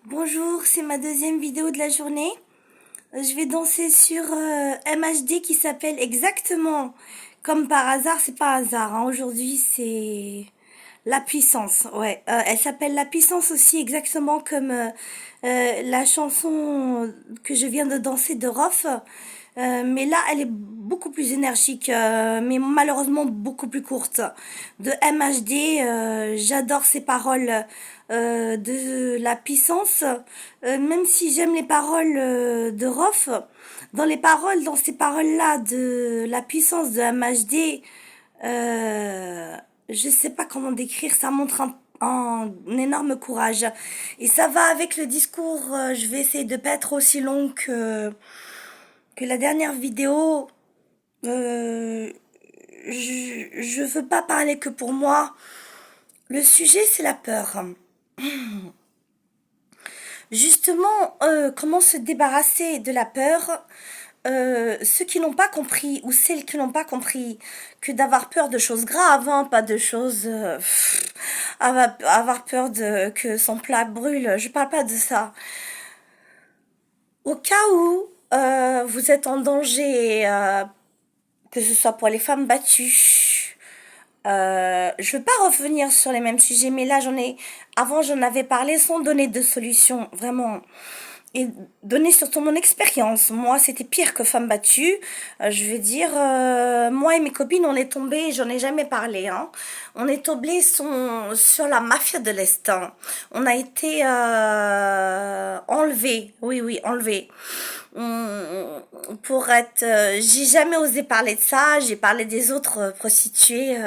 Bonjour, c'est ma deuxième vidéo de la journée. Je vais danser sur MHD qui s'appelle exactement comme par hasard, c'est pas hasard, hein. Aujourd'hui c'est La Puissance, ouais. Elle s'appelle La Puissance aussi exactement comme la chanson que je viens de danser de Rof. Mais là, elle est beaucoup plus énergique, mais malheureusement beaucoup plus courte. De MHD, j'adore ces paroles de La Puissance. Même si j'aime les paroles de Rof, dans ces paroles-là de La Puissance de MHD, je sais pas comment décrire, ça montre un énorme courage. Et ça va avec le discours, je vais essayer de pas être aussi long que la dernière vidéo. Euh, je veux pas parler que pour moi. Le sujet, c'est la peur. Justement, comment se débarrasser de la peur. Ceux qui n'ont pas compris ou celles qui n'ont pas compris que d'avoir peur de choses graves, hein, pas de choses avoir peur de que son plat brûle, je parle pas de ça. Au cas où vous êtes en danger, que ce soit pour les femmes battues, je veux pas revenir sur les mêmes sujets, mais là avant j'en avais parlé sans donner de solution, vraiment. Et donner surtout mon expérience. Moi, c'était pire que femme battue. Je veux dire, moi et mes copines, on est tombées, j'en ai jamais parlé, hein. On est tombées sur la mafia de l'Est, hein. On a été enlevés, oui, oui, enlevés. Pour être, j'ai jamais osé parler de ça. J'ai parlé des autres prostituées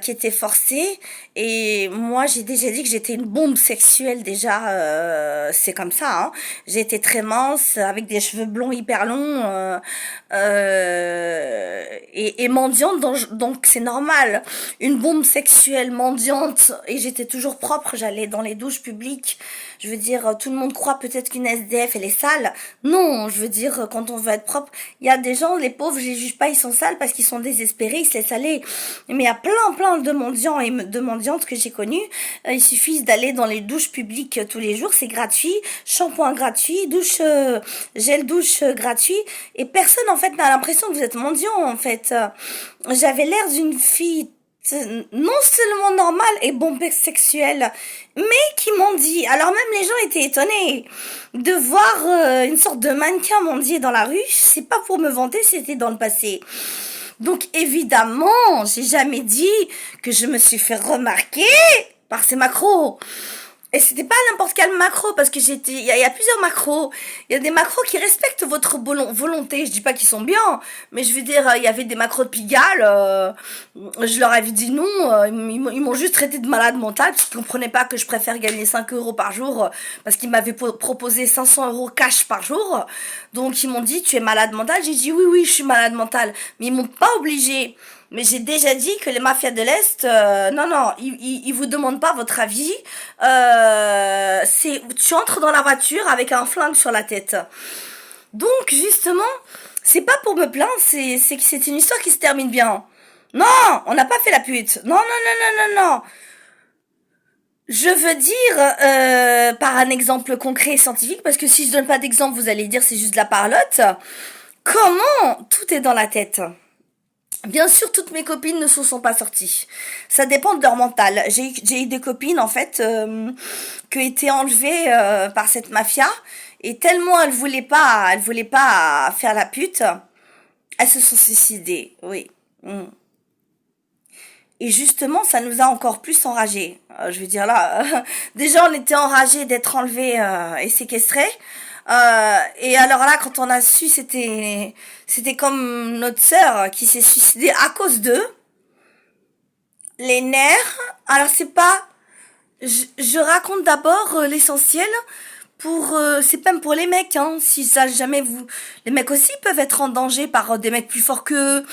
qui étaient forcées. Et moi, j'ai déjà dit que j'étais une bombe sexuelle déjà. C'est comme ça, hein. J'ai été très mince, avec des cheveux blonds hyper longs et mendiante, donc c'est normal. Une bombe sexuelle mendiante et j'étais toujours propre. J'allais dans les douches publiques. Je veux dire, tout le monde croit peut-être qu'une SDF elle est sale. Non, je veux dire, quand on veut être propre, il y a des gens, les pauvres, je les juge pas, ils sont sales parce qu'ils sont désespérés, ils se laissent aller. Mais il y a plein de mendiants et de mendiantes que j'ai connus. Il suffit d'aller dans les douches publiques tous les jours, c'est gratuit, shampoing gratuit, gel douche gratuit, et personne en fait n'a l'impression que vous êtes mendiant en fait. J'avais l'air d'une fille non seulement normale et bombe sexuelle, mais qui mendie. Alors même les gens étaient étonnés de voir une sorte de mannequin mendier dans la rue. C'est pas pour me vanter, c'était dans le passé. Donc évidemment, j'ai jamais dit que je me suis fait remarquer par ces macros. Et c'était pas n'importe quel macro, parce que il y a plusieurs macros. Il y a des macros qui respectent votre volonté. Je dis pas qu'ils sont bien, mais je veux dire, il y avait des macros de Pigalle, je leur avais dit non, ils m'ont juste traité de malade mentale, parce qu'ils comprenaient pas que je préfère gagner 5 euros par jour, parce qu'ils m'avaient proposé 500 euros cash par jour. Donc ils m'ont dit, tu es malade mentale. J'ai dit oui, oui, je suis malade mentale. Mais ils m'ont pas obligé. Mais j'ai déjà dit que les mafias de l'Est, non, ils vous demandent pas votre avis. Tu entres dans la voiture avec un flingue sur la tête. Donc justement, c'est pas pour me plaindre, c'est une histoire qui se termine bien. Non, on n'a pas fait la pute. Non, non, non, non, non, non. Je veux dire, par un exemple concret et scientifique, parce que si je donne pas d'exemple, vous allez dire c'est juste de la parlotte. Comment tout est dans la tête? Bien sûr, toutes mes copines ne se sont pas sorties. Ça dépend de leur mental. J'ai eu des copines, en fait, qui ont été enlevées par cette mafia. Et tellement elles voulaient pas faire la pute, elles se sont suicidées, oui. Mm. Et justement, ça nous a encore plus enragés. Je veux dire là, déjà on était enragés d'être enlevés et séquestrés. Et alors là, quand on a su, c'était comme notre sœur qui s'est suicidée à cause d'eux. Les nerfs. Alors c'est pas. Je raconte d'abord l'essentiel c'est même pour les mecs, hein. Si ça jamais vous, les mecs aussi peuvent être en danger par des mecs plus forts qu'eux,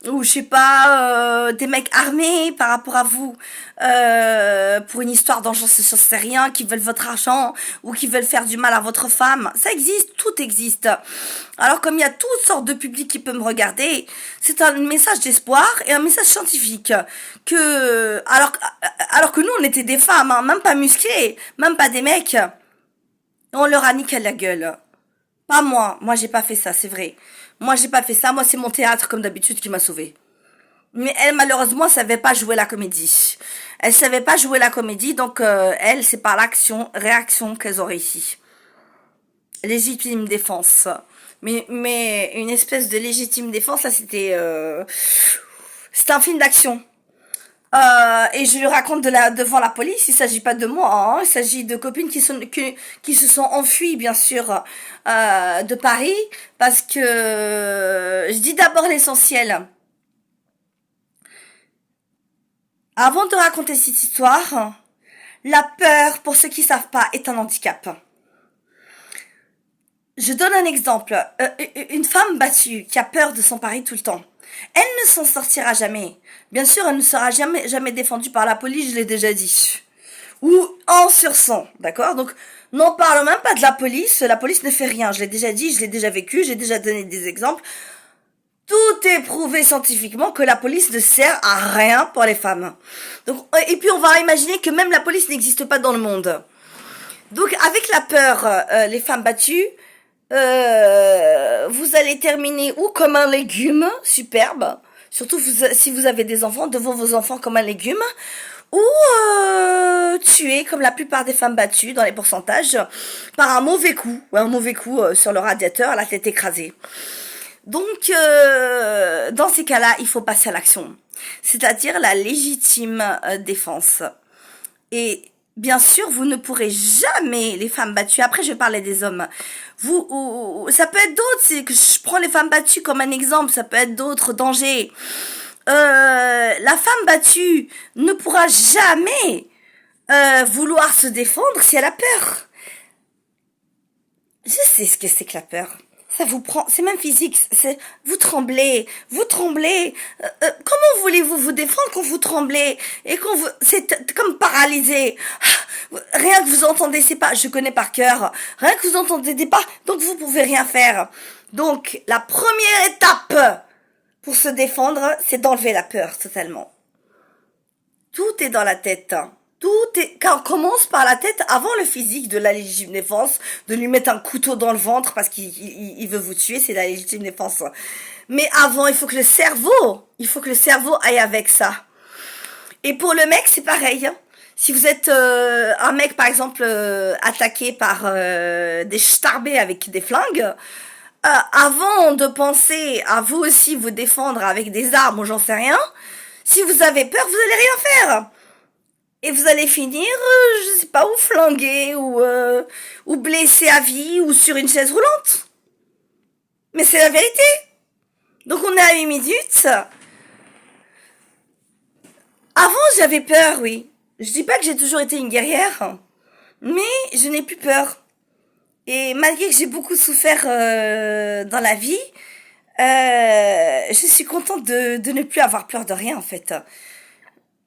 ou je sais pas, des mecs armés par rapport à vous, pour une histoire d'enjeu, je sais rien, qui veulent votre argent ou qui veulent faire du mal à votre femme. Ça existe, tout existe. Alors comme il y a toutes sortes de publics qui peuvent me regarder, c'est un message d'espoir et un message scientifique alors que nous on était des femmes, hein, même pas musclées, même pas des mecs. On leur a niqué la gueule. Pas moi. Moi, j'ai pas fait ça, c'est vrai. Moi, j'ai pas fait ça. Moi, c'est mon théâtre, comme d'habitude, qui m'a sauvée. Mais elle, malheureusement, savait pas jouer la comédie. Elle savait pas jouer la comédie, donc elle, c'est par réaction qu'elles ont réussi. Légitime défense. Mais une espèce de légitime défense, là, c'était un film d'action. Et je lui raconte devant la police, il s'agit pas de moi, hein, il s'agit de copines qui se sont enfuies, bien sûr, de Paris, parce que je dis d'abord l'essentiel. Avant de raconter cette histoire, la peur, pour ceux qui savent pas, est un handicap. Je donne un exemple. Une femme battue qui a peur de son mari tout le temps. Elle ne s'en sortira jamais. Bien sûr, elle ne sera jamais défendue par la police, je l'ai déjà dit. Ou en surson, d'accord? Donc, n'en parle même pas de la police ne fait rien. Je l'ai déjà dit, je l'ai déjà vécu, j'ai déjà donné des exemples. Tout est prouvé scientifiquement que la police ne sert à rien pour les femmes. Donc, et puis on va imaginer que même la police n'existe pas dans le monde. Donc, avec la peur, les femmes battues, vous allez terminer ou comme un légume superbe, surtout si vous avez des enfants, devant vos enfants comme un légume, ou tuer comme la plupart des femmes battues dans les pourcentages par un mauvais coup sur le radiateur, la tête écrasée. Donc dans ces cas-là, il faut passer à l'action, c'est-à-dire la légitime défense. Et bien sûr, vous ne pourrez jamais, les femmes battues, après je parlais des hommes, ça peut être d'autres, c'est que je prends les femmes battues comme un exemple, ça peut être d'autres dangers. La femme battue ne pourra jamais vouloir se défendre si elle a peur. Je sais ce que c'est que la peur. Ça vous prend, c'est même physique, vous tremblez. Comment voulez-vous vous défendre quand vous tremblez et c'est comme paralysé. Rien que vous entendez, c'est pas, je connais par cœur. Rien que vous entendez des pas, donc vous pouvez rien faire. Donc la première étape pour se défendre, c'est d'enlever la peur totalement. Tout est dans la tête. Quand on commence par la tête, avant le physique de la légitime défense, de lui mettre un couteau dans le ventre parce qu'il veut vous tuer, c'est la légitime défense. Mais avant, il faut que le cerveau aille avec ça. Et pour le mec, c'est pareil. Si vous êtes un mec, par exemple, attaqué par des starbés avec des flingues, avant de penser à vous aussi vous défendre avec des armes ou j'en sais rien, si vous avez peur, vous allez rien faire. Et vous allez finir, je sais pas, ou flingué, ou blessé à vie, ou sur une chaise roulante. Mais c'est la vérité. Donc on est à 8 minutes. Avant, j'avais peur, oui. Je dis pas que j'ai toujours été une guerrière, mais je n'ai plus peur. Et malgré que j'ai beaucoup souffert dans la vie, je suis contente de ne plus avoir peur de rien, en fait.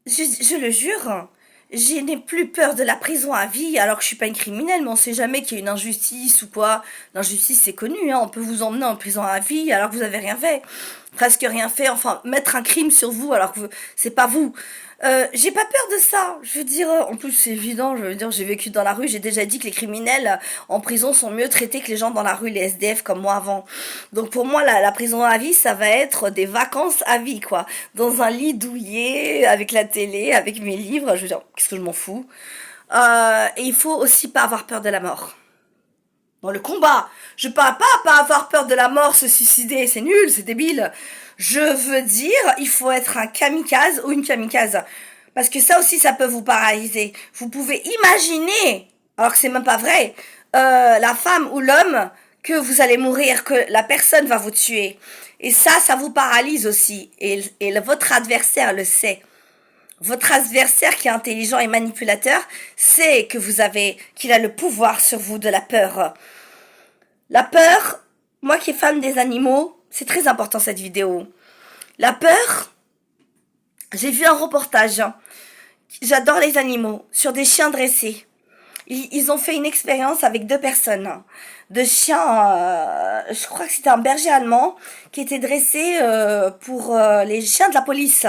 Je le jure. Je n'ai plus peur de la prison à vie, alors que je suis pas une criminelle, mais on sait jamais qu'il y a une injustice ou quoi. L'injustice, c'est connu, hein. On peut vous emmener en prison à vie alors que vous avez rien fait. Presque rien fait, enfin, mettre un crime sur vous alors que c'est pas vous. J'ai pas peur de ça. Je veux dire, en plus, c'est évident, je veux dire, j'ai vécu dans la rue, j'ai déjà dit que les criminels en prison sont mieux traités que les gens dans la rue, les SDF comme moi avant. Donc pour moi, la prison à vie, ça va être des vacances à vie, quoi. Dans un lit douillet, avec la télé, avec mes livres, je veux dire, qu'est-ce que je m'en fous. Et il faut aussi pas avoir peur de la mort. Dans le combat, je parle pas avoir peur de la mort, se suicider, c'est nul, c'est débile. Je veux dire, il faut être un kamikaze ou une kamikaze. Parce que ça aussi, ça peut vous paralyser. Vous pouvez imaginer, alors que c'est même pas vrai, la femme ou l'homme, que vous allez mourir, que la personne va vous tuer. Et ça vous paralyse aussi. Et votre adversaire le sait. votre adversaire qui est intelligent et manipulateur sait que qu'il a le pouvoir sur vous de la peur. La peur, moi qui est fan des animaux, c'est très important cette vidéo. La peur, j'ai vu un reportage, j'adore les animaux, sur des chiens dressés. Ils ont fait une expérience avec 2 personnes, de chiens, je crois que c'était un berger allemand, qui était dressé pour les chiens de la police,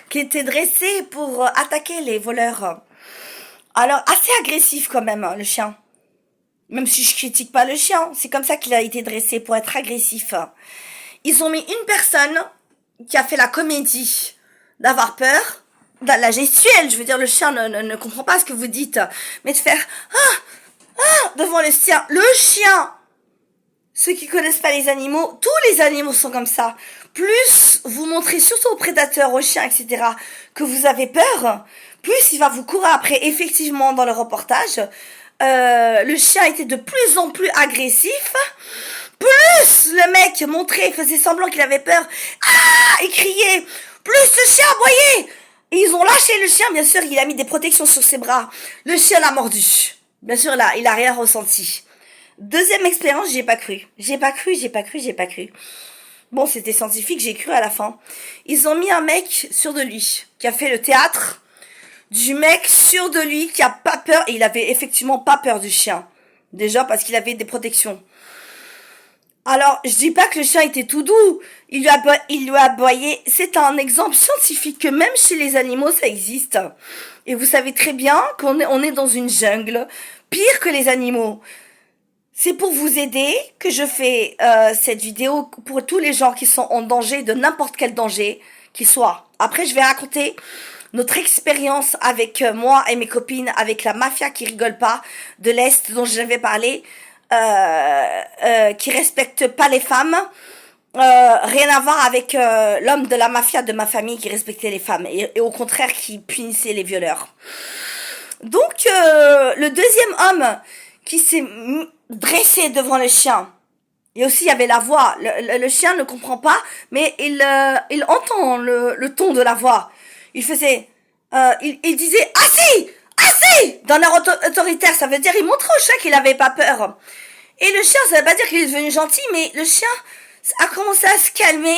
qui était dressé pour attaquer les voleurs. Alors, assez agressif quand même, le chien. Même si je critique pas le chien, c'est comme ça qu'il a été dressé, pour être agressif. Ils ont mis une personne qui a fait la comédie d'avoir peur, la gestuelle, je veux dire, le chien ne comprend pas ce que vous dites, mais de faire devant le chien. Le chien, ceux qui connaissent pas les animaux, tous les animaux sont comme ça. Plus vous montrez, surtout aux prédateurs, aux chiens, etc., que vous avez peur, plus il va vous courir après. Effectivement, dans le reportage, le chien était de plus en plus agressif. Plus le mec montrait, faisait semblant qu'il avait peur, et criait, plus le chien aboyait. Et ils ont lâché le chien, bien sûr, il a mis des protections sur ses bras. Le chien l'a mordu. Bien sûr, là, il a rien ressenti. Deuxième expérience, j'ai pas cru. J'ai pas cru. Bon, c'était scientifique, j'ai cru à la fin. Ils ont mis un mec sûr de lui, qui a fait le théâtre, du mec sûr de lui, qui a pas peur, et il avait effectivement pas peur du chien. Déjà, parce qu'il avait des protections. Alors, je dis pas que le chien était tout doux, il lui a aboyé. C'est un exemple scientifique que même chez les animaux, ça existe. Et vous savez très bien on est dans une jungle, pire que les animaux. C'est pour vous aider que je fais cette vidéo, pour tous les gens qui sont en danger, de n'importe quel danger qu'il soit. Après, je vais raconter notre expérience avec moi et mes copines, avec la mafia qui rigole pas, de l'Est dont j'avais parlé, qui respecte pas les femmes, rien à voir avec l'homme de la mafia de ma famille qui respectait les femmes, et au contraire qui punissait les violeurs. Donc le deuxième homme qui s'est dressé devant le chien, et aussi il y avait la voix, le chien ne comprend pas, mais il entend le ton de la voix. Il faisait, il disait assez d'un air autoritaire, ça veut dire il montrait au chien qu'il avait pas peur. Et le chien, ça veut pas dire qu'il est devenu gentil, mais le chien a commencé à se calmer,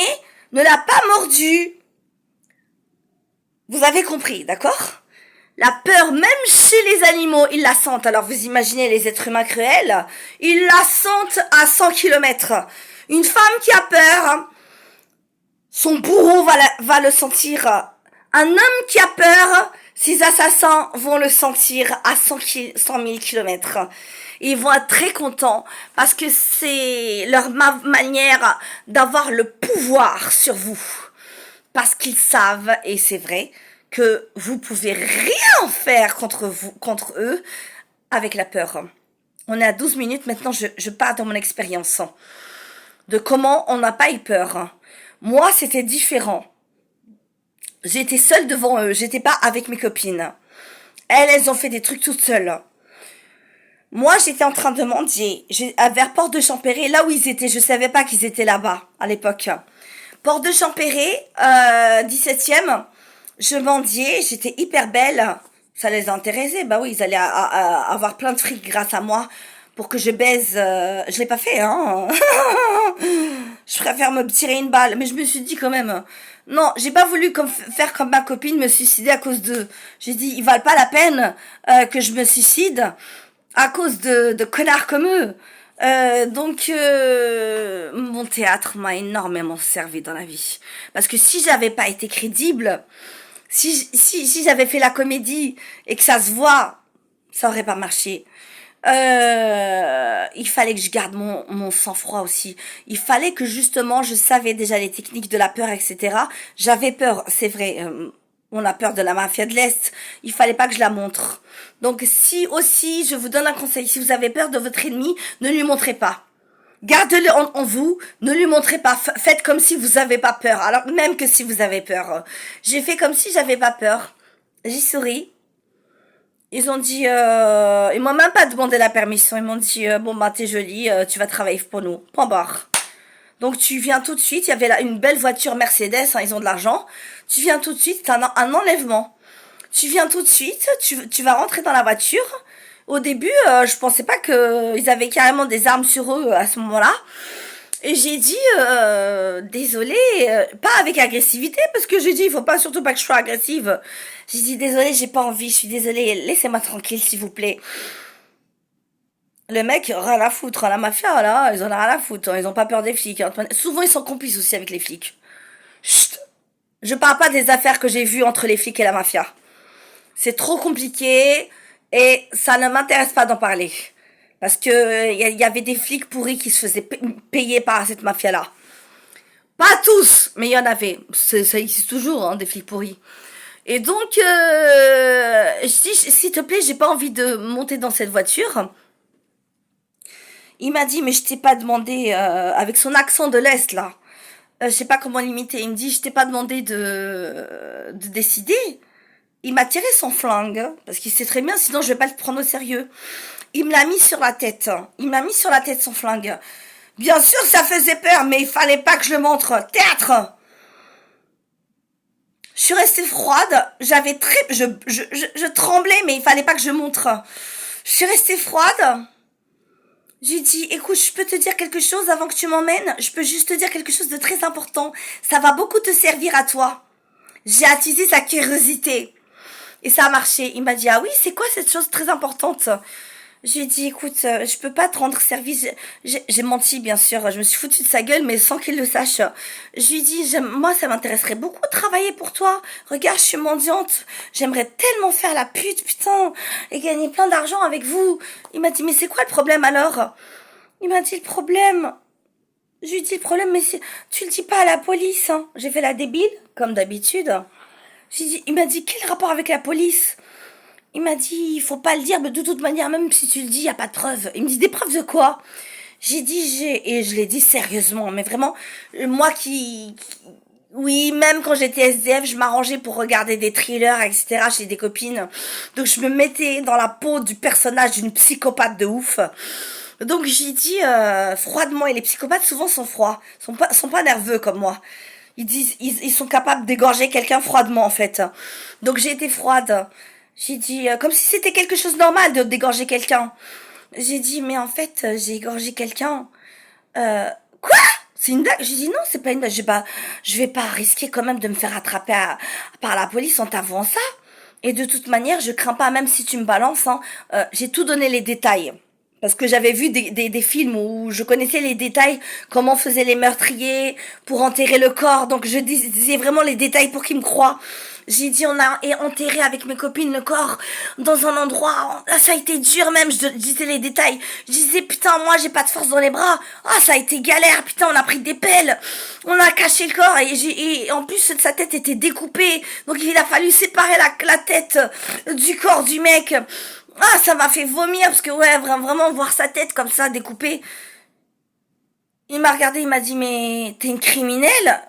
ne l'a pas mordu. Vous avez compris, d'accord? La peur, même chez les animaux, ils la sentent. Alors vous imaginez les êtres humains cruels, ils la sentent à 100 kilomètres. Une femme qui a peur, son bourreau va le sentir. Un homme qui a peur, ses assassins vont le sentir à 100 000 kilomètres. Ils vont être très contents parce que c'est leur manière d'avoir le pouvoir sur vous. Parce qu'ils savent, et c'est vrai, que vous pouvez rien faire contre eux avec la peur. On est à 12 minutes, maintenant je pars dans mon expérience de comment on n'a pas eu peur. Moi, c'était différent. J'étais seule devant eux, j'étais pas avec mes copines. Elles ont fait des trucs toutes seules. Moi, j'étais en train de mendier. Vers Porte de Champéret, là où ils étaient, je savais pas qu'ils étaient là-bas, à l'époque. Porte de Champéret, 17e, je mendiais, j'étais hyper belle. Ça les intéressait, bah oui, ils allaient avoir plein de fric grâce à moi pour que je baise. Je l'ai pas fait, hein. Je préfère me tirer une balle, mais je me suis dit quand même... Non, j'ai pas voulu faire comme ma copine, me suicider à cause d'eux. J'ai dit, ils valent pas la peine que je me suicide à cause de connards comme eux. Donc mon théâtre m'a énormément servi dans la vie. Parce que si j'avais pas été crédible, si j'avais fait la comédie et que ça se voit, ça aurait pas marché. Il fallait que je garde mon sang-froid aussi. Il fallait que justement je savais déjà les techniques de la peur, etc. J'avais peur, c'est vrai. On a peur de la mafia de l'Est. Il fallait pas que je la montre. Donc si aussi, je vous donne un conseil, si vous avez peur de votre ennemi, ne lui montrez pas. Gardez-le en vous, ne lui montrez pas. Faites comme si vous avez pas peur. Alors même que si vous avez peur. J'ai fait comme si j'avais pas peur. J'y souris. Ils ont dit, ils m'ont même pas demandé la permission. Ils m'ont dit, bon bah t'es jolie, tu vas travailler pour nous. Point barre. Donc tu viens tout de suite, il y avait là une belle voiture Mercedes, hein, ils ont de l'argent. Tu viens tout de suite, c'est un enlèvement. Tu viens tout de suite, tu vas rentrer dans la voiture. Au début, je pensais pas que ils avaient carrément des armes sur eux à ce moment-là. Et j'ai dit, désolé, pas avec agressivité, parce que j'ai dit, il faut pas, surtout pas que je sois agressive. J'ai dit, désolé, j'ai pas envie, je suis désolée, laissez-moi tranquille, s'il vous plaît. Le mec, rien à foutre, hein, la mafia, là, ils en ont rien à foutre, hein, ils ont pas peur des flics, hein. Souvent, ils sont complices aussi avec les flics. Chut! Je parle pas des affaires que j'ai vues entre les flics et la mafia. C'est trop compliqué, et ça ne m'intéresse pas d'en parler. Parce que y avait des flics pourris qui se faisaient payer par cette mafia-là. Pas tous, mais il y en avait. Ça existe toujours, hein, des flics pourris. Et donc, je dis, s'il te plaît, j'ai pas envie de monter dans cette voiture. Il m'a dit, mais je t'ai pas demandé, avec son accent de l'Est, là. Je sais pas comment l'imiter. Il me dit, je t'ai pas demandé de décider. Il m'a tiré son flingue, parce qu'il sait très bien, sinon je vais pas le prendre au sérieux. Il me l'a mis sur la tête. Il m'a mis sur la tête son flingue. Bien sûr, ça faisait peur, mais il fallait pas que je le montre. Théâtre! Je suis restée froide. J'avais très, je tremblais, mais il fallait pas que je montre. Je suis restée froide. J'ai dit, écoute, je peux te dire quelque chose avant que tu m'emmènes? Je peux juste te dire quelque chose de très important. Ça va beaucoup te servir à toi. J'ai attisé sa curiosité. Et ça a marché. Il m'a dit, ah oui, c'est quoi cette chose très importante? J'ai dit, écoute, je peux pas te rendre service. J'ai menti, bien sûr. Je me suis foutue de sa gueule, mais sans qu'il le sache. Je lui ai dit, moi, ça m'intéresserait beaucoup de travailler pour toi. Regarde, je suis mendiante. J'aimerais tellement faire la pute, putain, et gagner plein d'argent avec vous. Il m'a dit, mais c'est quoi le problème alors? Il m'a dit, le problème. Je lui ai dit, le problème, mais tu le dis pas à la police, hein. J'ai fait la débile, comme d'habitude. Il m'a dit, quel rapport avec la police? Il m'a dit, il faut pas le dire, mais de toute manière, même si tu le dis, y a pas de preuves. Il me dit, des preuves de quoi? J'ai dit, et je l'ai dit sérieusement, mais vraiment, moi oui, même quand j'étais SDF, je m'arrangeais pour regarder des thrillers, etc., chez des copines. Donc je me mettais dans la peau du personnage d'une psychopathe de ouf. Donc j'ai dit, froidement, et les psychopathes souvent sont froids, sont pas nerveux comme moi. Ils sont capables d'égorger quelqu'un froidement, en fait. Donc j'ai été froide. J'ai dit, comme si c'était quelque chose de normal de d'égorger quelqu'un. J'ai dit, mais en fait, j'ai égorgé quelqu'un. Quoi? C'est une blague? J'ai dit, non, c'est pas une blague. Je vais pas risquer quand même de me faire attraper par la police en t'avouant ça. Et de toute manière, je crains pas, même si tu me balances, hein. J'ai tout donné les détails. Parce que j'avais vu des films où je connaissais les détails, comment faisaient les meurtriers pour enterrer le corps. Donc je disais vraiment les détails pour qu'ils me croient. J'ai dit, on a enterré avec mes copines le corps dans un endroit, là ça a été dur même, je disais les détails. Je disais, putain, moi j'ai pas de force dans les bras. Ah, ça a été galère, putain, on a pris des pelles. On a caché le corps et en plus sa tête était découpée. Donc il a fallu séparer la tête du corps du mec. Ah, ça m'a fait vomir parce que ouais, vraiment voir sa tête comme ça découpée. Il m'a regardé, il m'a dit, mais t'es une criminelle?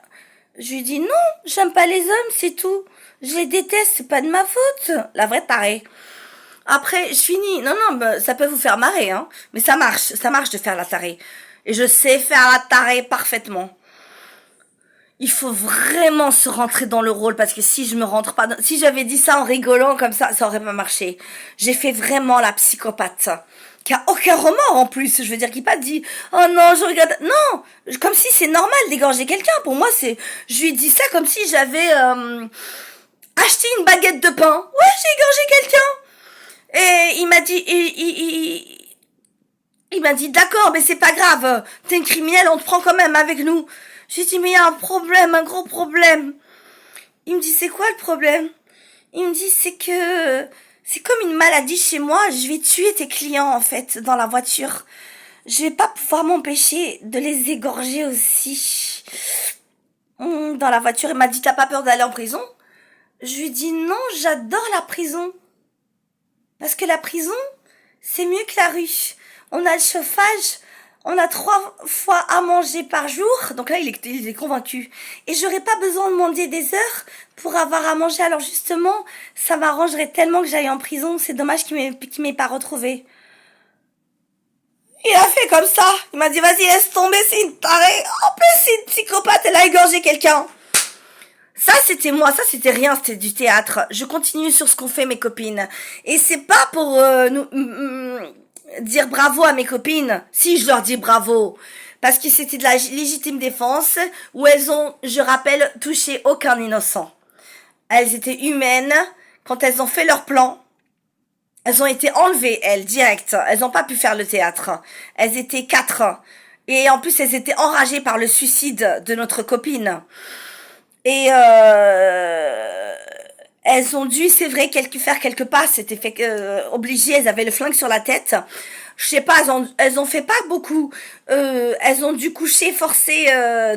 Je lui ai dit, non, j'aime pas les hommes, c'est tout. Je les déteste, c'est pas de ma faute. La vraie tarée. Après, je finis. Non, non, bah, ça peut vous faire marrer, hein. Mais ça marche de faire la tarée. Et je sais faire la tarée parfaitement. Il faut vraiment se rentrer dans le rôle parce que si je me rentre pas si j'avais dit ça en rigolant comme ça aurait pas marché. J'ai fait vraiment la psychopathe qui a aucun remords en plus, je veux dire, qui pas dit oh non je regrette, non, comme si c'est normal d'égorger quelqu'un. Pour moi je lui ai dit ça comme si j'avais acheté une baguette de pain. Ouais, j'ai égorgé quelqu'un. Et il m'a dit il m'a dit d'accord, mais c'est pas grave, t'es une criminelle, on te prend quand même avec nous. J'ai dit, mais il y a un problème, un gros problème. Il me dit, c'est quoi le problème? Il me dit, c'est comme une maladie chez moi, je vais tuer tes clients, en fait, dans la voiture. Je vais pas pouvoir m'empêcher de les égorger aussi. Dans la voiture, il m'a dit, t'as pas peur d'aller en prison? Je lui ai dit, non, j'adore la prison. Parce que la prison, c'est mieux que la rue. On a le chauffage, on a 3 fois à manger par jour. Donc là, il est convaincu. Et j'aurais pas besoin de mendier des heures pour avoir à manger. Alors justement, ça m'arrangerait tellement que j'aille en prison. C'est dommage qu'il m'ait pas retrouvé. Il a fait comme ça. Il m'a dit, vas-y, laisse tomber, c'est une tarée. En plus, c'est une psychopathe, elle a égorgé quelqu'un. Ça, c'était moi, ça, c'était rien, c'était du théâtre. Je continue sur ce qu'ont fait mes copines. Et c'est pas pour dire bravo à mes copines. Si, je leur dis bravo. Parce que c'était de la légitime défense où elles ont, je rappelle, touché aucun innocent. Elles étaient humaines. Quand elles ont fait leur plan, elles ont été enlevées, elles, direct. Elles n'ont pas pu faire le théâtre. Elles étaient 4. Et en plus, elles étaient enragées par le suicide de notre copine. Et elles ont dû, c'est vrai, faire quelques pas. C'était fait obligées. Elles avaient le flingue sur la tête. Je sais pas, elles ont fait pas beaucoup. Elles ont dû coucher forcé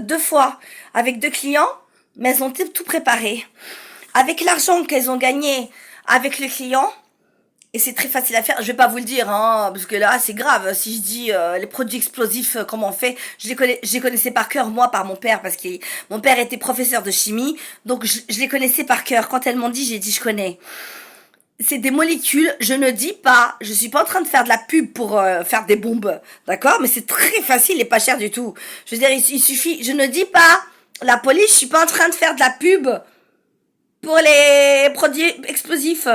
2 fois avec 2 clients, mais elles ont tout préparé. Avec l'argent qu'elles ont gagné avec le client, et c'est très facile à faire. Je vais pas vous le dire, hein, parce que là, c'est grave. Si je dis les produits explosifs, comment on fait, je les connaissais par cœur, moi, par mon père, parce que mon père était professeur de chimie, donc je les connaissais par cœur. Quand elles m'ont dit, j'ai dit, je connais. C'est des molécules, je ne dis pas, je suis pas en train de faire de la pub pour faire des bombes, d'accord? Mais c'est très facile et pas cher du tout. Je veux dire, il suffit, je ne dis pas, la police, je suis pas en train de faire de la pub pour les produits explosifs.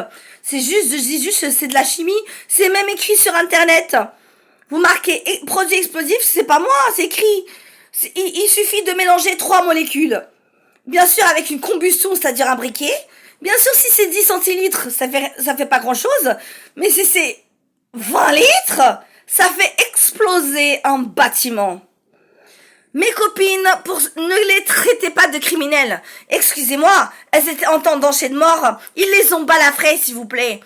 C'est juste, je dis juste, c'est de la chimie. C'est même écrit sur Internet. Vous marquez produits explosifs, c'est pas moi, c'est écrit. Il suffit de mélanger 3 molécules. Bien sûr, avec une combustion, c'est-à-dire un briquet. Bien sûr, si c'est 10 centilitres, ça fait pas grand-chose. Mais si c'est 20 litres, ça fait exploser un bâtiment. Mes copines, ne les traitez pas de criminels. Excusez-moi, elles étaient en tendancier de mort. Ils les ont balafrées, s'il vous plaît.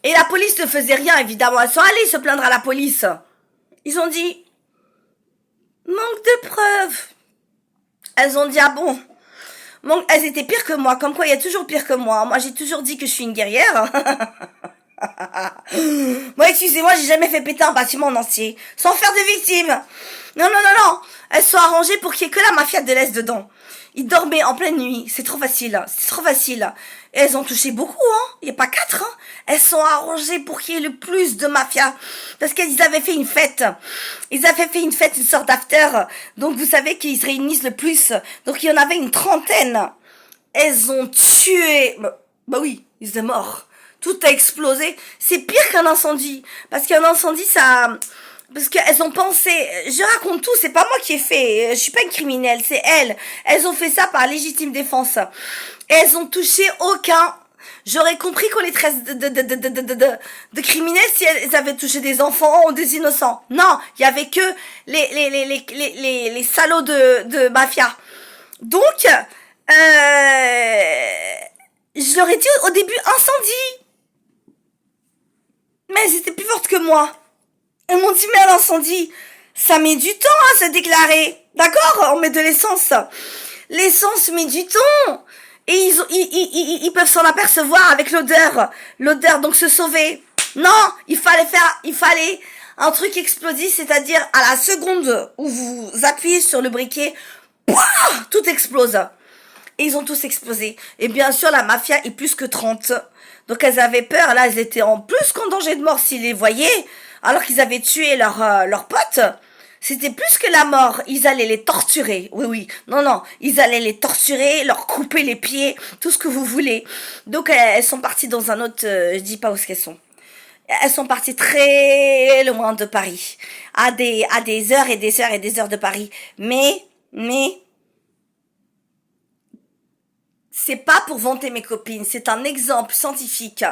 Et la police ne faisait rien, évidemment. Elles sont allées se plaindre à la police. Ils ont dit, manque de preuves. Elles ont dit, ah bon. Elles étaient pires que moi. Comme quoi, il y a toujours pire que moi. Moi, j'ai toujours dit que je suis une guerrière. Moi, excusez-moi, j'ai jamais fait péter un bâtiment en entier. Sans faire de victimes. Non, non, non, non. Elles sont arrangées pour qu'il y ait que la mafia de l'Est dedans. Ils dormaient en pleine nuit. C'est trop facile. C'est trop facile. Et elles ont touché beaucoup, hein. Il n'y a pas 4, hein. Elles sont arrangées pour qu'il y ait le plus de mafia. Parce qu'ils avaient fait une fête. Ils avaient fait une fête, une sorte d'after. Donc, vous savez qu'ils se réunissent le plus. Donc, il y en avait une 30aine. Elles ont tué. Bah oui, ils étaient morts. Tout a explosé. C'est pire qu'un incendie. Parce qu'un incendie, ça... Parce qu'elles ont pensé, je raconte tout, c'est pas moi qui ai fait, je suis pas une criminelle, c'est elles. Elles ont fait ça par légitime défense. Et elles ont touché aucun. J'aurais compris qu'on les traite de criminels si elles avaient touché des enfants ou des innocents. Non, il y avait que les salauds de mafia. Donc, je leur ai dit au début incendie. Mais elles étaient plus fortes que moi. Elles m'ont dit, mais à l'incendie, ça met du temps à se déclarer. D'accord? On met de l'essence. L'essence met du temps. Et ils peuvent s'en apercevoir avec l'odeur. L'odeur, donc se sauver. Non, il fallait un truc explosif, c'est-à-dire à la seconde où vous appuyez sur le briquet, pouah, tout explose. Et ils ont tous explosé. Et bien sûr, la mafia est plus que 30. Donc elles avaient peur. Là, elles étaient en plus qu'en danger de mort s'ils les voyaient. Alors qu'ils avaient tué leur pote. C'était plus que la mort. Ils allaient les torturer. Oui, oui. Non, non. Ils allaient les torturer, leur couper les pieds, tout ce que vous voulez. Donc elles sont parties dans un autre... je dis pas où est-ce qu'elles sont. Elles sont parties très loin de Paris. À des heures et des heures et des heures de Paris. Mais... c'est pas pour vanter mes copines, c'est un exemple scientifique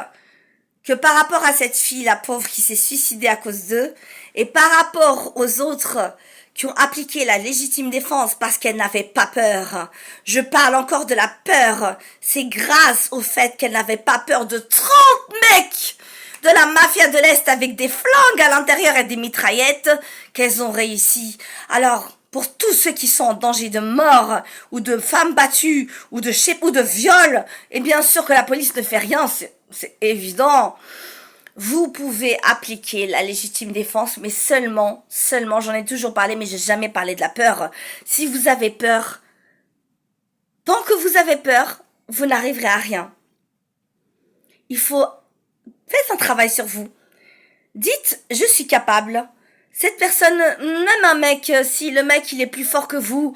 que par rapport à cette fille, la pauvre qui s'est suicidée à cause d'eux, et par rapport aux autres qui ont appliqué la légitime défense parce qu'elles n'avaient pas peur. Je parle encore de la peur. C'est grâce au fait qu'elles n'avaient pas peur de 30 mecs de la mafia de l'Est avec des flingues à l'intérieur et des mitraillettes qu'elles ont réussi. Alors, pour tous ceux qui sont en danger de mort, ou de femmes battues, ou de viol, et bien sûr que la police ne fait rien, c'est évident. Vous pouvez appliquer la légitime défense, mais seulement, j'en ai toujours parlé, mais j'ai jamais parlé de la peur. Si vous avez peur, tant que vous avez peur, vous n'arriverez à rien. Faites un travail sur vous. Dites, je suis capable. Cette personne, même un mec, si le mec il est plus fort que vous,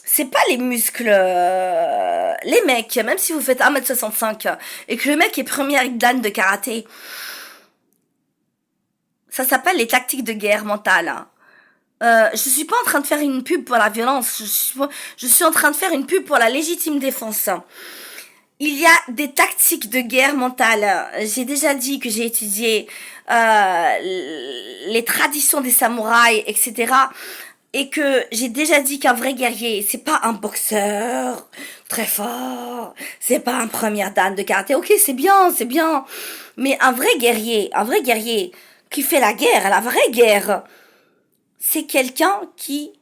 c'est pas les muscles. Les mecs, même si vous faites 1m65 et que le mec est première dan de karaté, ça s'appelle les tactiques de guerre mentale. Je suis pas en train de faire une pub pour la violence, je suis en train de faire une pub pour la légitime défense. Il y a des tactiques de guerre mentale. J'ai déjà dit que j'ai étudié les traditions des samouraïs, etc. Et que j'ai déjà dit qu'un vrai guerrier, c'est pas un boxeur très fort, c'est pas un premier dan de karaté. Ok, c'est bien. Mais un vrai guerrier qui fait la guerre, la vraie guerre, c'est quelqu'un qui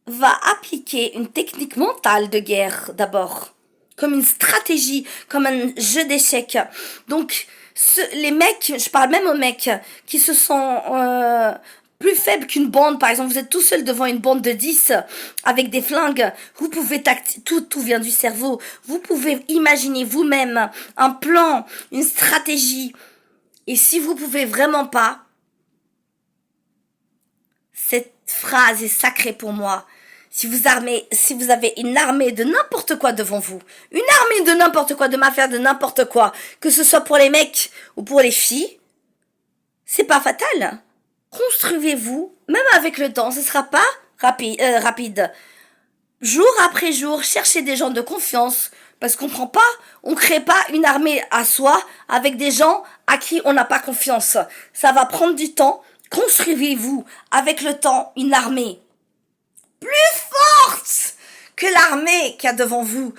va appliquer une technique mentale de guerre d'abord, comme une stratégie, comme un jeu d'échecs. Donc, les mecs, je parle même aux mecs qui se sont plus faibles qu'une bande. Par exemple, vous êtes tout seul devant une bande de 10 avec des flingues. Vous pouvez tout vient du cerveau. Vous pouvez imaginer vous-même un plan, une stratégie. Et si vous pouvez vraiment pas, cette phrase est sacrée pour moi. Si vous avez une armée de n'importe quoi devant vous, une armée de n'importe quoi, de m'affaire de n'importe quoi, que ce soit pour les mecs ou pour les filles, c'est pas fatal. Construisez-vous, même avec le temps, ce sera pas rapide. Jour après jour, cherchez des gens de confiance, parce qu'on crée pas une armée à soi avec des gens à qui on n'a pas confiance. Ça va prendre du temps. Construisez-vous avec le temps une armée plus forte que l'armée qu'il y a devant vous,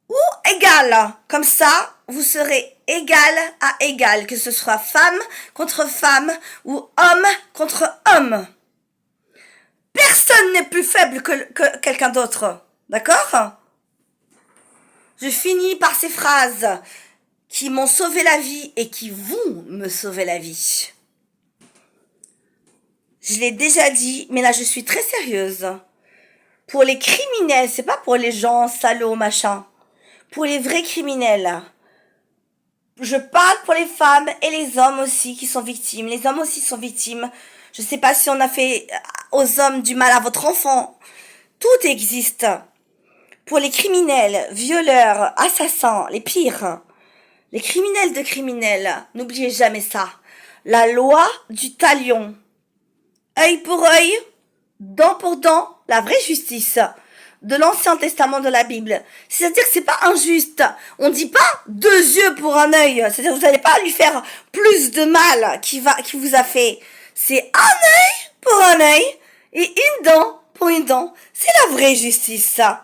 ou égale. Comme ça, vous serez égal à égal, que ce soit femme contre femme ou homme contre homme. Personne n'est plus faible que quelqu'un d'autre. D'accord? Je finis par ces phrases qui m'ont sauvé la vie et qui vont me sauver la vie. Je l'ai déjà dit, mais là je suis très sérieuse. Pour les criminels, c'est pas pour les gens salauds, machin. Pour les vrais criminels. Je parle pour les femmes et les hommes aussi qui sont victimes. Les hommes aussi sont victimes. Je sais pas si on a fait aux hommes du mal à votre enfant. Tout existe. Pour les criminels, violeurs, assassins, les pires. Les criminels de criminels, n'oubliez jamais ça. La loi du talion. Œil pour œil, dent pour dent, la vraie justice de l'Ancien Testament de la Bible. C'est-à-dire que c'est pas injuste. On dit pas 2 yeux pour un œil. C'est-à-dire que vous n'allez pas lui faire plus de mal qui vous a fait. C'est un œil pour un œil et une dent pour une dent. C'est la vraie justice, ça.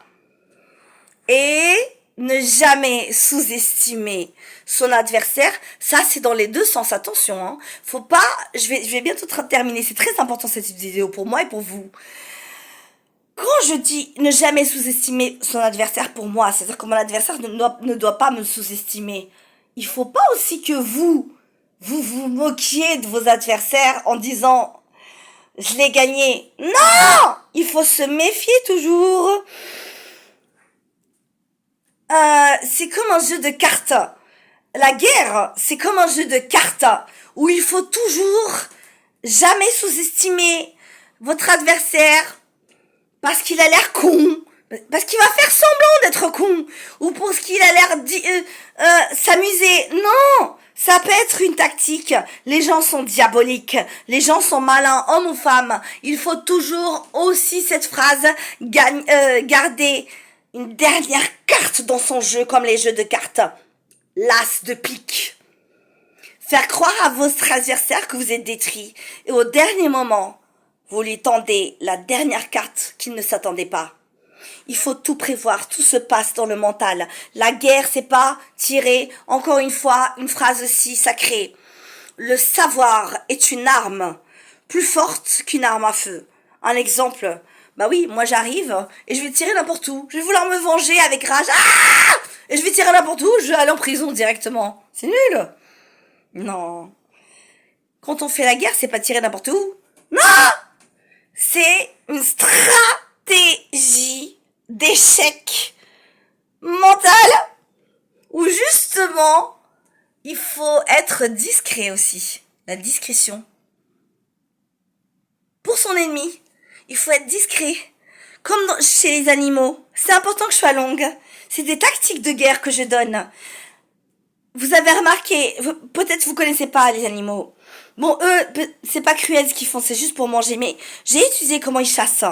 Et ne jamais sous-estimer son adversaire, ça c'est dans les deux sens, attention, hein. Faut pas, je vais bientôt terminer, c'est très important cette vidéo pour moi et pour vous. Quand je dis ne jamais sous-estimer son adversaire pour moi, c'est-à-dire que mon adversaire ne doit pas me sous-estimer. Il faut pas aussi que vous moquiez de vos adversaires en disant je l'ai gagné. Non! Il faut se méfier toujours. C'est comme un jeu de cartes. La guerre, c'est comme un jeu de cartes où il faut toujours jamais sous-estimer votre adversaire parce qu'il a l'air con, parce qu'il va faire semblant d'être con, ou parce qu'il a l'air s'amuser. Non, ça peut être une tactique. Les gens sont diaboliques, les gens sont malins, hommes ou femmes. Il faut toujours aussi cette phrase garder une dernière carte dans son jeu, comme les jeux de cartes. L'as de pique. Faire croire à votre adversaire que vous êtes détruit. Et au dernier moment, vous lui tendez la dernière carte qu'il ne s'attendait pas. Il faut tout prévoir, tout se passe dans le mental. La guerre, c'est pas tirer, encore une fois, une phrase aussi sacrée. Le savoir est une arme, plus forte qu'une arme à feu. Un exemple, bah oui, moi j'arrive et je vais tirer n'importe où. Je vais vouloir me venger avec rage. Ah! Et je vais tirer n'importe où, je vais aller en prison directement. C'est nul. Non. Quand on fait la guerre, c'est pas tirer n'importe où. Non! C'est une stratégie d'échec mental où justement, il faut être discret aussi. La discrétion. pour son ennemi, il faut être discret. Comme chez les animaux. C'est important que je sois longue. C'est des tactiques de guerre que je donne. Vous avez remarqué, peut-être vous connaissez pas les animaux. Bon, eux, c'est pas cruel ce qu'ils font, c'est juste pour manger. Mais j'ai étudié comment ils chassent.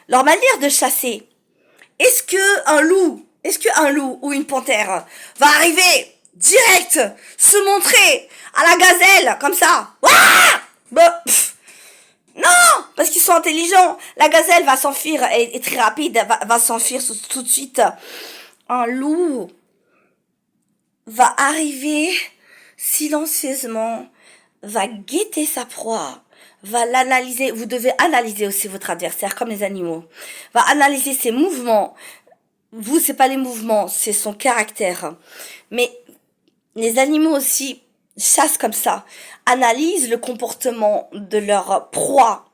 Leur manière de chasser. Est-ce qu'un loup ou une panthère va arriver direct, se montrer à la gazelle, comme ça? Non, parce qu'ils sont intelligents. La gazelle va s'enfuir, et très rapide, va s'enfuir tout de suite. Un loup va arriver silencieusement, va guetter sa proie, va l'analyser. Vous devez analyser aussi votre adversaire comme les animaux. Va analyser ses mouvements. Vous, c'est pas les mouvements, c'est son caractère. Mais les animaux aussi chassent comme ça, analysent le comportement de leur proie.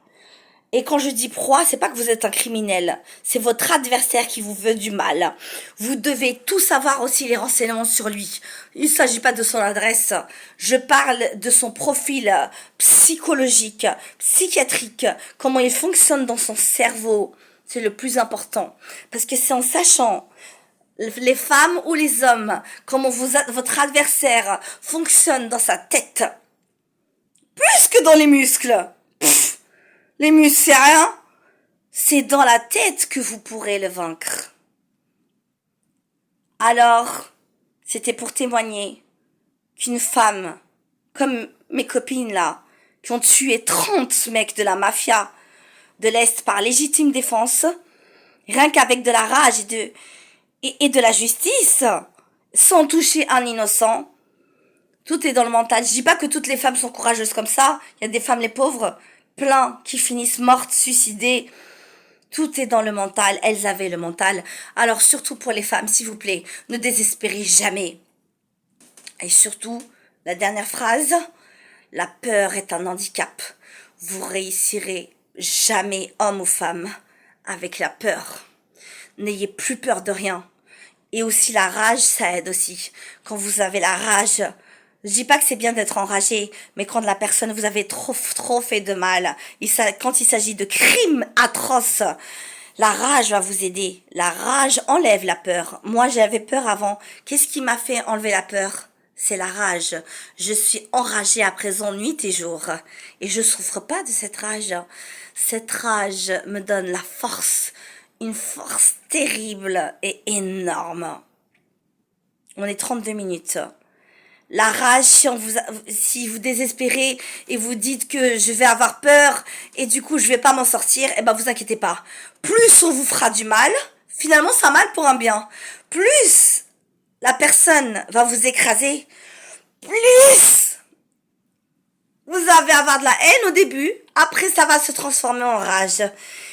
Et quand je dis proie, c'est pas que vous êtes un criminel, c'est votre adversaire qui vous veut du mal. Vous devez tout savoir aussi, les renseignements sur lui. Il ne s'agit pas de son adresse, je parle de son profil psychologique, psychiatrique, comment il fonctionne dans son cerveau. C'est le plus important. Parce que c'est en sachant, les femmes ou les hommes, comment votre adversaire fonctionne dans sa tête, plus que dans les muscles. Les muscles, c'est rien. C'est dans la tête que vous pourrez le vaincre. Alors, c'était pour témoigner qu'une femme, comme mes copines là, qui ont tué 30 mecs de la mafia de l'Est par légitime défense, rien qu'avec de la rage et de la justice, sans toucher un innocent, tout est dans le mental. Je dis pas que toutes les femmes sont courageuses comme ça. Il y a des femmes, les pauvres, plein qui finissent mortes, suicidées. Tout est dans le mental. Elles avaient le mental. Alors surtout pour les femmes, s'il vous plaît, ne désespérez jamais. Et surtout, la dernière phrase, la peur est un handicap. Vous réussirez jamais, homme ou femme, avec la peur. N'ayez plus peur de rien. Et aussi la rage, ça aide aussi. Quand vous avez la rage, je dis pas que c'est bien d'être enragé, mais quand la personne vous avez trop fait de mal, quand il s'agit de crimes atroces, la rage va vous aider. La rage enlève la peur. Moi, j'avais peur avant. Qu'est-ce qui m'a fait enlever la peur? C'est la rage. Je suis enragée à présent nuit et jour. Et je souffre pas de cette rage. Cette rage me donne la force. Une force terrible et énorme. On est 32 minutes. La rage, si vous désespérez et vous dites que je vais avoir peur et du coup je vais pas m'en sortir, eh ben vous inquiétez pas. Plus on vous fera du mal, finalement c'est un mal pour un bien. Plus la personne va vous écraser, plus vous allez avoir de la haine au début, après ça va se transformer en rage.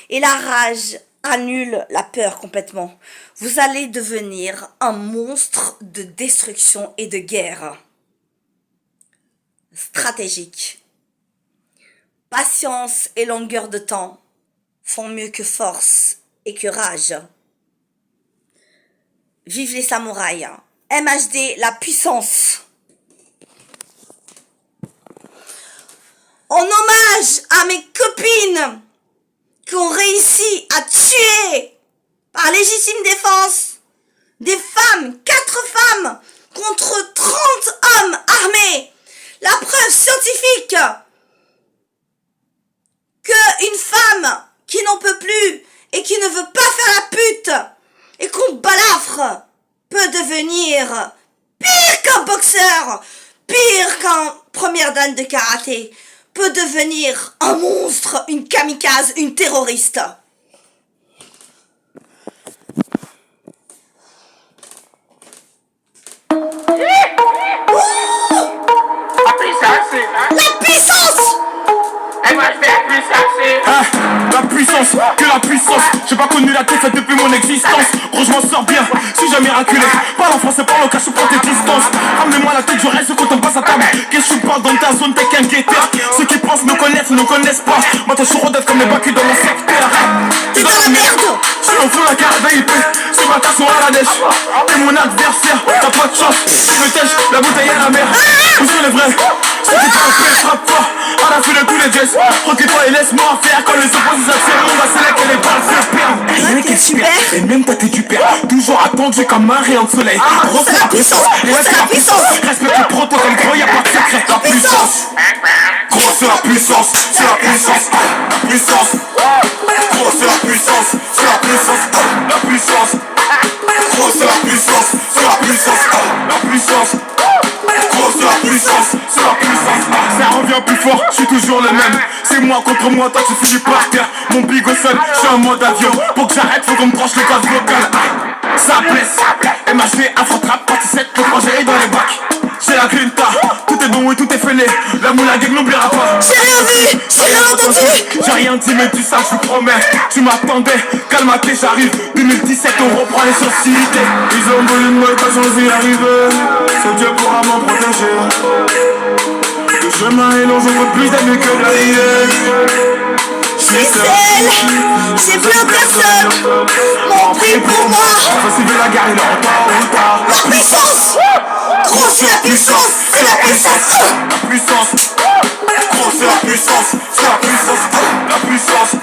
Et la rage annule la peur complètement. Vous allez devenir un monstre de destruction et de guerre. Stratégique. Patience et longueur de temps font mieux que force et que rage. Vive les samouraïs. MHD, la puissance. En hommage à mes copines qui ont réussi à tuer par légitime défense des femmes, 4 femmes contre 30 hommes armés. La preuve scientifique qu'une femme qui n'en peut plus et qui ne veut pas faire la pute et qu'on balafre peut devenir pire qu'un boxeur, pire qu'un première dan de karaté, peut devenir un monstre, une kamikaze, une terroriste. La puissance! La puissance, que la puissance. J'ai pas connu la défaite depuis mon existence. Gros, je m'en sors bien, si j'ai miraculé. Parle en français, parle en cache, prends tes distances. Ramenez-moi la tête, je reste quand on passe à table. Qu'est-ce que tu parles dans ta zone, t'es qu'un guetteur. Ceux qui pensent me connaissent, ne connaissent pas. Moi, t'es chaud d'être comme les bacus dans mon secteur. T'es dans la merde! Je suis au fond la carte VIP. C'est ma tasse à la dèche. T'es mon adversaire, t'as pas de chance. Je tèche, la bouteille à la mer. Où sont les vrais? Ceux qui t'ont fait frappe fort. À la fin de tous les jets. Recule-toi et laisse-moi faire. même tâté du père. Toujours attendu comme un rayon de soleil. Gros c'est la puissance, c'est la puissance. Respecte le protocole, gros y'a pas de secret. La puissance, gros c'est la puissance, c'est la puissance. La puissance, gros c'est la puissance, c'est la puissance. La puissance, gros c'est la puissance, c'est la puissance. La puissance, gros c'est la puissance, c'est la puissance. Ça revient plus fort, je suis toujours le même. C'est moi contre moi, toi tu finis par terre. Mon bigot sonne, je suis en mode avion. Pour que j'arrête, faut qu'on me branche les gaz vocales. Ça blesse, MHV, Afro-Trap, partie 7, le projet est dans les bacs. J'ai la grinta, tout est bon et tout est fêlé. La moula gang n'oubliera pas. J'ai rien vu, j'ai rien entendu. J'ai rien dit mais tu sais, je vous promets. Tu m'attendais, calme-toi, j'arrive. 2017, on reprend les sociétés. Ils ont voulu me mettre, j'ose y arriver. C'est Dieu pourra m'en protéger. Le chemin est long, je veux plus d'amis que de la Je suis seule, j'ai plus personne. Mon prix pour moi. Faut suivre la guerre, il est en tard ou tard. La puissance, gros c'est la puissance, c'est la puissance. La puissance, gros c'est la puissance, c'est la puissance. La puissance,